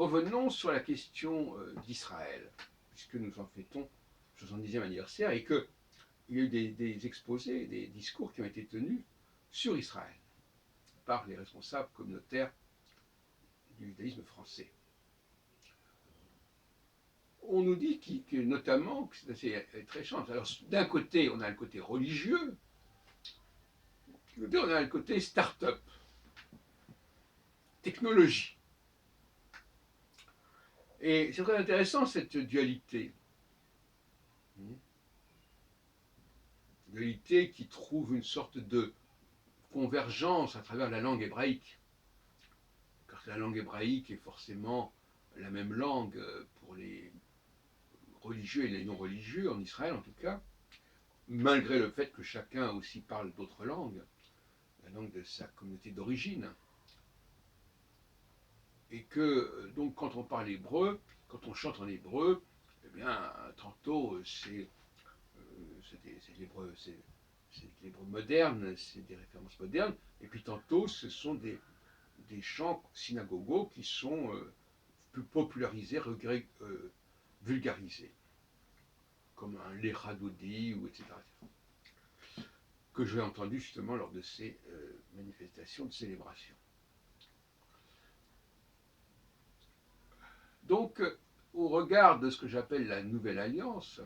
revenons sur la question d'Israël, puisque nous en fêtons le 70e anniversaire et qu'il y a eu des exposés, des discours qui ont été tenus sur Israël par les responsables communautaires du judaïsme français. On nous dit que notamment, que c'est assez très étrange. Alors, d'un côté, on a le côté religieux, de l'autre côté, on a le côté start-up, technologie. Et c'est très intéressant cette dualité. Dualité qui trouve une sorte de convergence à travers la langue hébraïque. Car la langue hébraïque est forcément la même langue pour les religieux et les non-religieux, en Israël en tout cas, malgré le fait que chacun aussi parle d'autres langues, la langue de sa communauté d'origine. Et que, donc, quand on parle hébreu, quand on chante en hébreu, eh bien, tantôt, c'est l'hébreu moderne, c'est des références modernes, et puis tantôt, ce sont des chants synagogaux qui sont plus popularisés, vulgarisés, comme un Lecha Dodi, ou etc., que j'ai entendu justement lors de ces manifestations de célébration. Donc, au regard de ce que j'appelle la Nouvelle Alliance,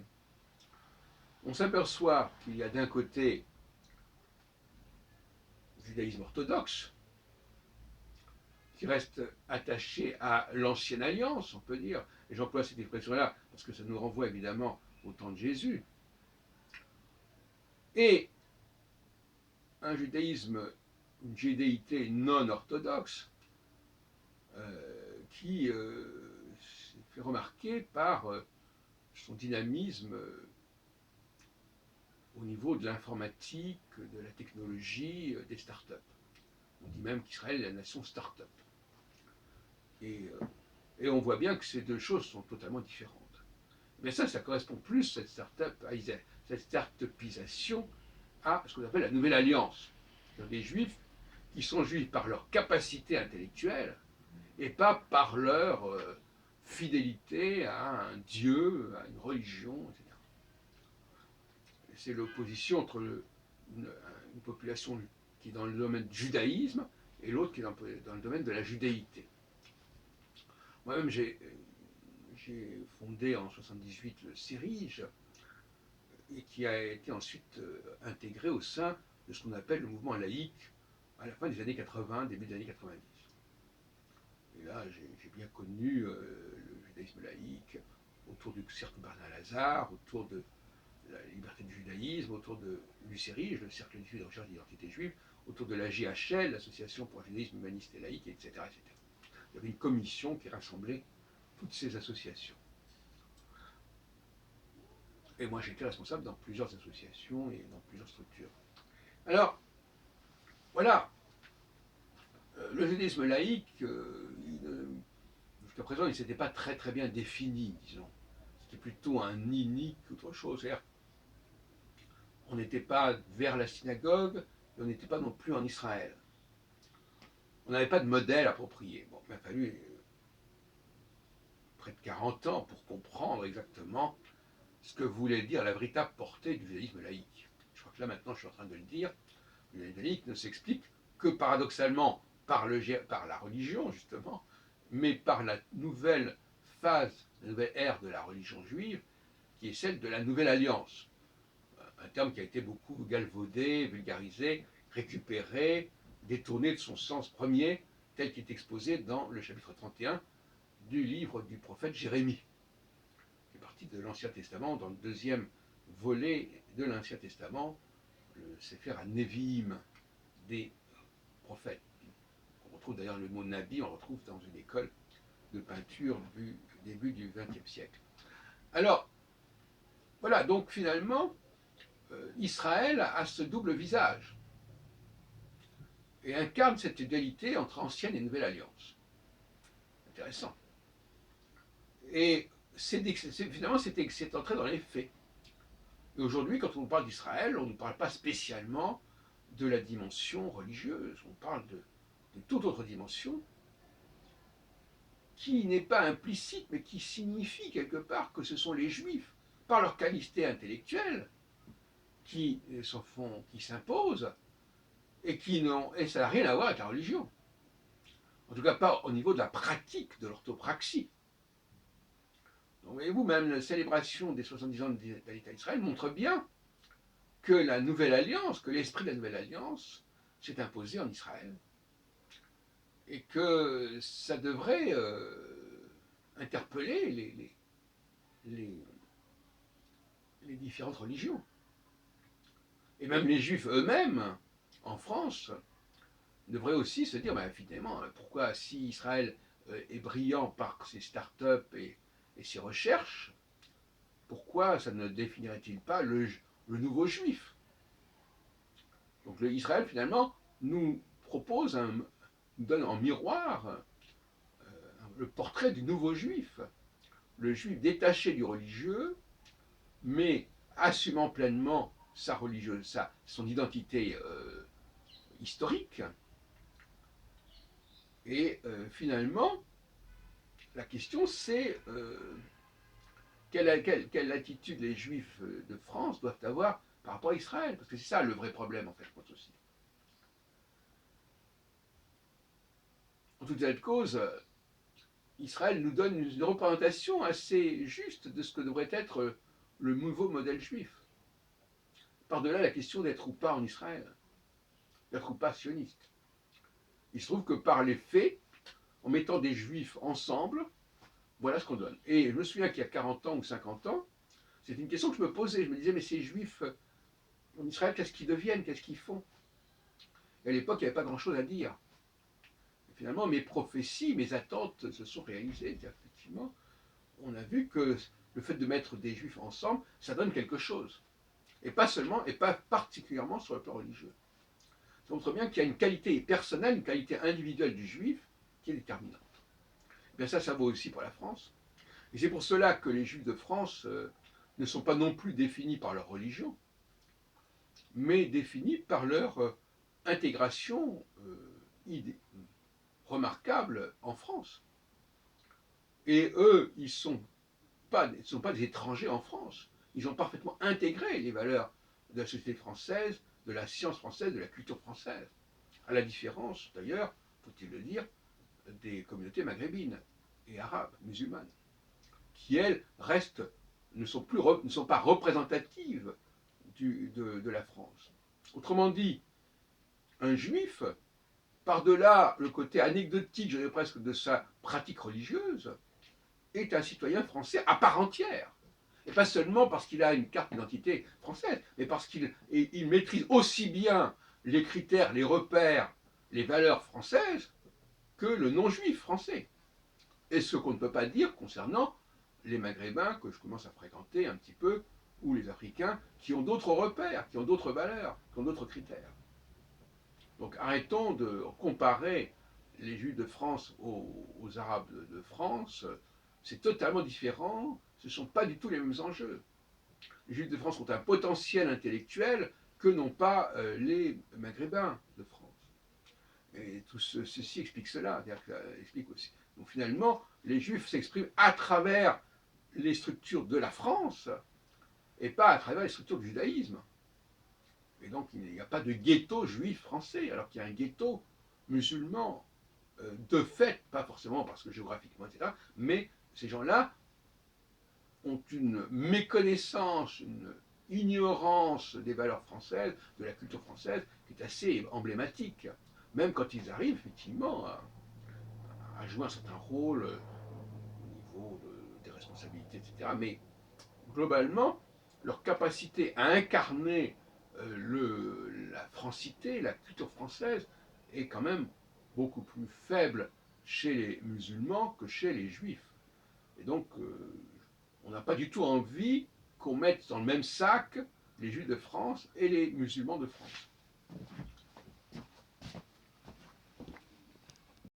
on s'aperçoit qu'il y a d'un côté le judaïsme orthodoxe, qui reste attaché à l'ancienne alliance, on peut dire, et j'emploie cette expression-là parce que ça nous renvoie évidemment au temps de Jésus, et un judaïsme, une judéité non orthodoxe, qui s'est fait remarquer par son dynamisme au niveau de l'informatique, de la technologie, des startups. On dit même qu'Israël est la nation start-up. Et on voit bien que ces deux choses sont totalement différentes. Mais ça correspond plus, cette start-upisation, à ce qu'on appelle la Nouvelle Alliance. C'est-à-dire des juifs qui sont juifs par leur capacité intellectuelle et pas par leur fidélité à un dieu, à une religion, etc. C'est l'opposition entre une population qui est dans le domaine du judaïsme et l'autre qui est dans le domaine de la judéité. Moi-même, j'ai fondé en 78 le CERIJ, et qui a été ensuite intégré au sein de ce qu'on appelle le mouvement laïque à la fin des années 80, début des années 90. Et là, j'ai bien connu le judaïsme laïque autour du cercle Bernard Lazare, autour de la liberté du judaïsme, autour du CERIJ, le cercle d'études et de recherche d'identité juive, autour de la JHL, l'association pour un judaïsme humaniste et laïque, etc., etc. Il y avait une commission qui rassemblait toutes ces associations. Et moi, j'étais responsable dans plusieurs associations et dans plusieurs structures. Alors, voilà, le judaïsme laïque, jusqu'à présent, il ne s'était pas très très bien défini, disons. C'était plutôt un nini qu'autre chose. C'est-à-dire, on n'était pas vers la synagogue, et on n'était pas non plus en Israël. On n'avait pas de modèle approprié. Bon, il m'a fallu près de 40 ans pour comprendre exactement ce que voulait dire la véritable portée du judaïsme laïque. Je crois que là maintenant je suis en train de le dire, le judaïsme laïque ne s'explique que paradoxalement par la religion justement, mais par la nouvelle phase, la nouvelle ère de la religion juive, qui est celle de la Nouvelle Alliance. Un terme qui a été beaucoup galvaudé, vulgarisé, récupéré, détourné de son sens premier, tel qu'il est exposé dans le chapitre 31 du livre du prophète Jérémie, qui est parti de l'Ancien Testament, dans le deuxième volet de l'Ancien Testament, le Sefer HaNevi'im des prophètes. On retrouve d'ailleurs le mot Nabi, on le retrouve dans une école de peinture du début du XXe siècle. Alors, voilà, donc finalement, Israël a ce double visage et incarne cette dualité entre ancienne et nouvelle alliance. Intéressant. Et finalement, c'est entré dans les faits. Et aujourd'hui, quand on nous parle d'Israël, on ne nous parle pas spécialement de la dimension religieuse, on parle de toute autre dimension qui n'est pas implicite, mais qui signifie quelque part que ce sont les Juifs, par leur qualité intellectuelle, qui s'imposent, et ça n'a rien à voir avec la religion. En tout cas, pas au niveau de la pratique de l'orthopraxie. Donc, voyez-vous, même la célébration des 70 ans de l'État d'Israël montre bien que la Nouvelle Alliance, que l'esprit de la Nouvelle Alliance s'est imposé en Israël. Et que ça devrait interpeller les, les différentes religions. Et même les Juifs eux-mêmes, en France, devraient aussi se dire, ben, finalement, pourquoi si Israël est brillant par ses start-up et ses recherches, pourquoi ça ne définirait-il pas le nouveau juif? Donc Israël, finalement, nous propose, nous donne en miroir le portrait du nouveau juif. Le juif détaché du religieux, mais assumant pleinement son identité historique. Et finalement, la question c'est quelle attitude les Juifs de France doivent avoir par rapport à Israël, parce que c'est ça le vrai problème en fait, je pense aussi. En toute cette cause, Israël nous donne une représentation assez juste de ce que devrait être le nouveau modèle juif. Par-delà la question d'être ou pas en Israël, d'être ou pas sioniste. Il se trouve que par les faits, en mettant des juifs ensemble, voilà ce qu'on donne. Et je me souviens qu'il y a 40 ans ou 50 ans, c'était une question que je me posais. Je me disais, mais ces juifs en Israël, qu'est-ce qu'ils deviennent, qu'est-ce qu'ils font? Et à l'époque, il n'y avait pas grand-chose à dire. Et finalement, mes prophéties, mes attentes se sont réalisées. Effectivement, on a vu que le fait de mettre des juifs ensemble, ça donne quelque chose. Et pas seulement, et pas particulièrement sur le plan religieux. Ça montre bien qu'il y a une qualité personnelle, une qualité individuelle du juif qui est déterminante. Et bien ça vaut aussi pour la France. Et c'est pour cela que les juifs de France ne sont pas non plus définis par leur religion, mais définis par leur intégration remarquable en France. Et eux, ils ne sont pas des étrangers en France. Ils ont parfaitement intégré les valeurs de la société française, de la science française, de la culture française. À la différence, d'ailleurs, faut-il le dire, des communautés maghrébines et arabes, musulmanes, qui, elles, ne sont pas représentatives de la France. Autrement dit, un juif, par-delà le côté anecdotique, je dirais presque, de sa pratique religieuse, est un citoyen français à part entière. Et pas seulement parce qu'il a une carte d'identité française, mais parce qu'il maîtrise aussi bien les critères, les repères, les valeurs françaises que le non-juif français. Et ce qu'on ne peut pas dire concernant les Maghrébins que je commence à fréquenter un petit peu, ou les Africains, qui ont d'autres repères, qui ont d'autres valeurs, qui ont d'autres critères. Donc arrêtons de comparer les Juifs de France aux Arabes de France. C'est totalement différent, ce ne sont pas du tout les mêmes enjeux. Les Juifs de France ont un potentiel intellectuel que n'ont pas les Maghrébins de France. Et tout ceci explique cela, explique aussi. Donc finalement, les Juifs s'expriment à travers les structures de la France et pas à travers les structures du judaïsme. Et donc il n'y a pas de ghetto juif français, alors qu'il y a un ghetto musulman de fait, pas forcément parce que géographiquement, etc., mais ces gens-là ont une méconnaissance, une ignorance des valeurs françaises, de la culture française, qui est assez emblématique. Même quand ils arrivent, effectivement, à jouer un certain rôle au niveau des responsabilités, etc. Mais globalement, leur capacité à incarner la francité, la culture française, est quand même beaucoup plus faible chez les musulmans que chez les juifs. Et donc, on n'a pas du tout envie qu'on mette dans le même sac les juifs de France et les musulmans de France.